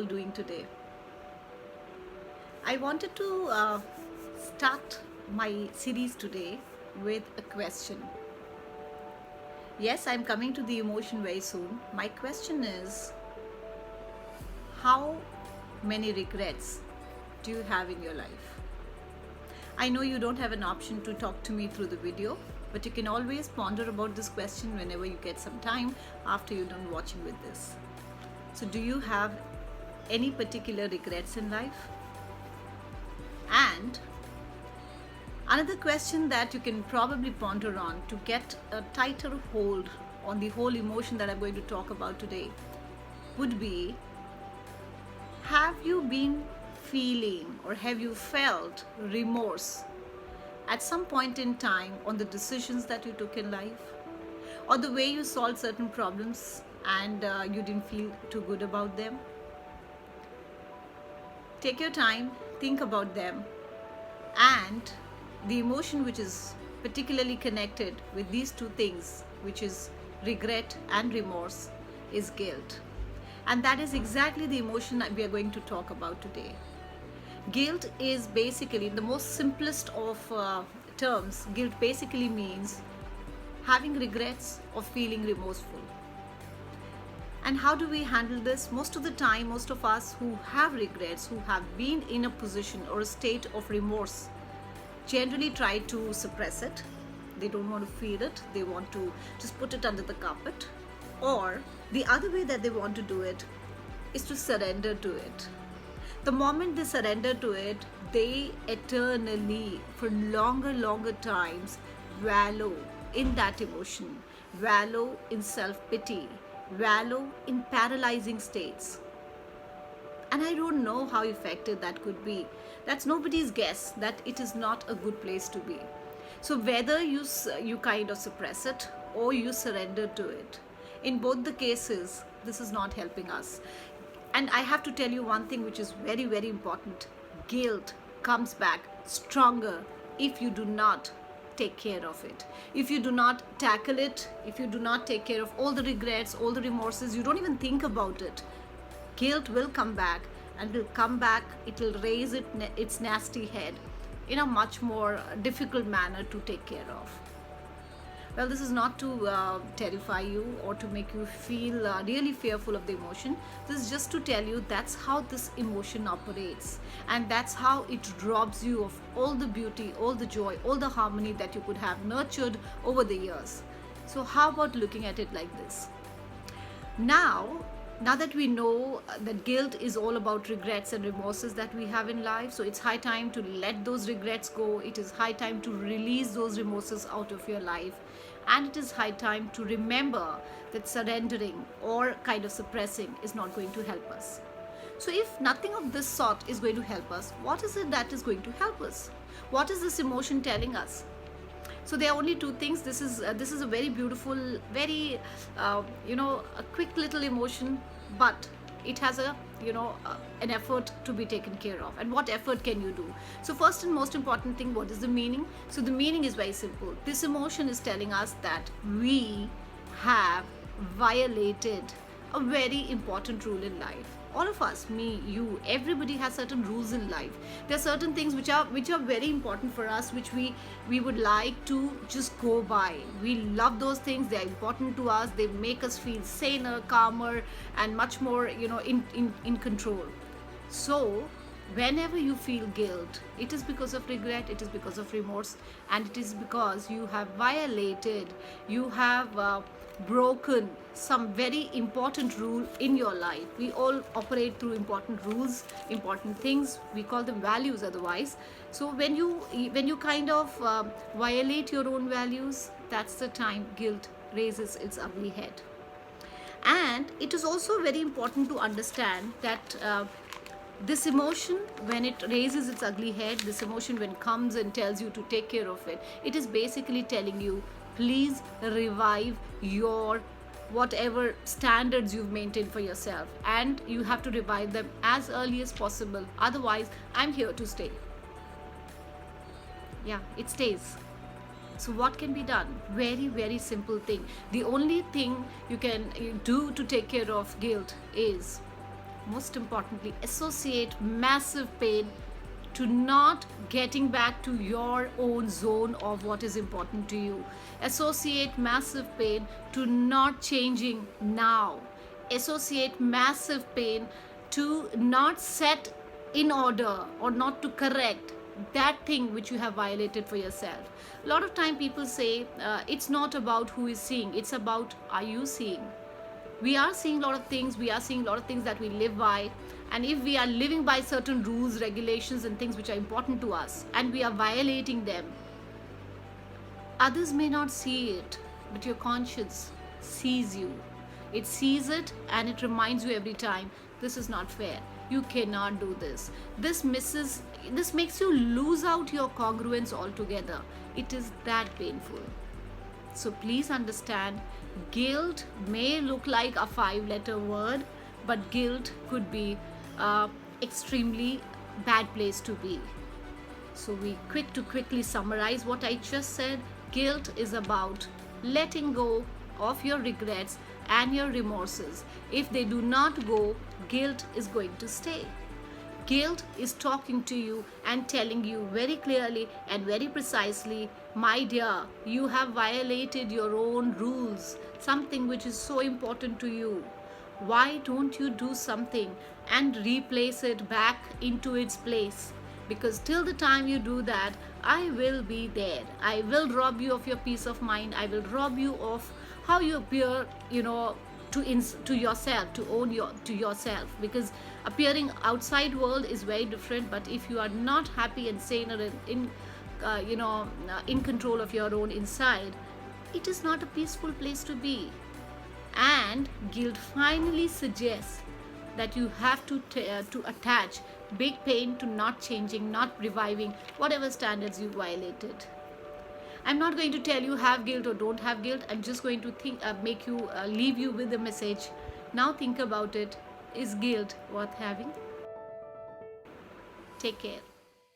doing today? I wanted to start my series today with a question. Yes, I'm coming to the emotion very soon. My question is, how many regrets do you have in your life? I know you don't have an option to talk to me through the video, but you can always ponder about this question whenever you get some time after you're done watching with this. So do you have any particular regrets in life? And another question that you can probably ponder on to get a tighter hold on the whole emotion that I'm going to talk about today would be, have you been feeling or have you felt remorse at some point in time on the decisions that you took in life, or the way you solved certain problems and you didn't feel too good about them? Take your time, think about them, and the emotion which is particularly connected with these two things, which is regret and remorse, is guilt. And that is exactly the emotion that we are going to talk about today. Guilt is basically, in the most simplest of terms, guilt basically means having regrets or feeling remorseful. And how do we handle this? Most of the time, most of us who have regrets, who have been in a position or a state of remorse, generally try to suppress it. They don't want to feel it. They want to just put it under the carpet. Or the other way that they want to do it is to surrender to it. The moment they surrender to it, they eternally, for longer times, wallow in that emotion, wallow in self-pity, wallow in paralyzing states. And I don't know how effective that could be. That's nobody's guess that it is not a good place to be. So whether you kind of suppress it or you surrender to it, in both the cases, this is not helping us. And I have to tell you one thing which is very, very important. Guilt comes back stronger if you do not take care of it. If you do not tackle it, if you do not take care of all the regrets, all the remorses, you don't even think about it, guilt will come back, and will come back, it will raise its nasty head in a much more difficult manner to take care of. Well, this is not to terrify you or to make you feel really fearful of the emotion. This is just to tell you that's how this emotion operates, and that's how it robs you of all the beauty, all the joy, all the harmony that you could have nurtured over the years. So how about looking at it like this? Now that we know that guilt is all about regrets and remorses that we have in life, so it's high time to let those regrets go. It is high time to release those remorses out of your life. And it is high time to remember that surrendering or kind of suppressing is not going to help us. So if nothing of this sort is going to help us, what is it that is going to help us? What is this emotion telling us? So there are only two things. This is a very beautiful, very a quick little emotion, but it has an effort to be taken care of. And what effort can you do? So first and most important thing, what is the meaning? So the meaning is very simple. This emotion is telling us that we have violated a very important rule in life. All of us, me, you, everybody has certain rules in life. There are certain things which are very important for us, which we would like to just go by. We love those things. They are important to us. They make us feel saner, calmer, and much more in control. So whenever you feel guilt, it is because of regret, it is because of remorse, and it is because you have violated, you have broken some very important rule in your life. We all operate through important rules, important things. We call them values otherwise. So when you kind of violate your own values, that's the time guilt raises its ugly head. And it is also very important to understand that this emotion, when it raises its ugly head, this emotion when it comes and tells you to take care of it, it is basically telling you, please revive your whatever standards you've maintained for yourself, and you have to revive them as early as possible. Otherwise, I'm here to stay. Yeah, it stays. So what can be done? Very, very simple thing. The only thing you can do to take care of guilt is most importantly, associate massive pain to not getting back to your own zone of what is important to you. Associate massive pain to not changing now. Associate massive pain to not set in order or not to correct that thing which you have violated for yourself. A lot of time people say it's not about who is seeing, it's about are you seeing. We are seeing a lot of things, we are seeing a lot of things that we live by, and if we are living by certain rules, regulations and things which are important to us and we are violating them, others may not see it, but your conscience sees you. It sees it and it reminds you every time, this is not fair, you cannot do this, this makes you lose out your congruence altogether. It is that painful. So please understand, guilt may look like a 5-letter word, but guilt could be extremely bad place to be. So we quickly summarize what I just said. Guilt is about letting go of your regrets and your remorses. If they do not go, guilt is going to stay. Guilt is talking to you and telling you very clearly and very precisely, my dear, you have violated your own rules, something which is so important to you. Why don't you do something and replace it back into its place? Because till the time you do that, I will be there. I will rob you of your peace of mind. I will rob you of how you appear, to yourself, to yourself. Because appearing outside world is very different. But if you are not happy and sane or in control of your own inside, it is not a peaceful place to be. And guilt finally suggests that you have to attach big pain to not changing, not reviving whatever standards you violated. I'm not going to tell you have guilt or don't have guilt. I'm just going to leave you with a message. Now think about it. Is guilt worth having? Take care.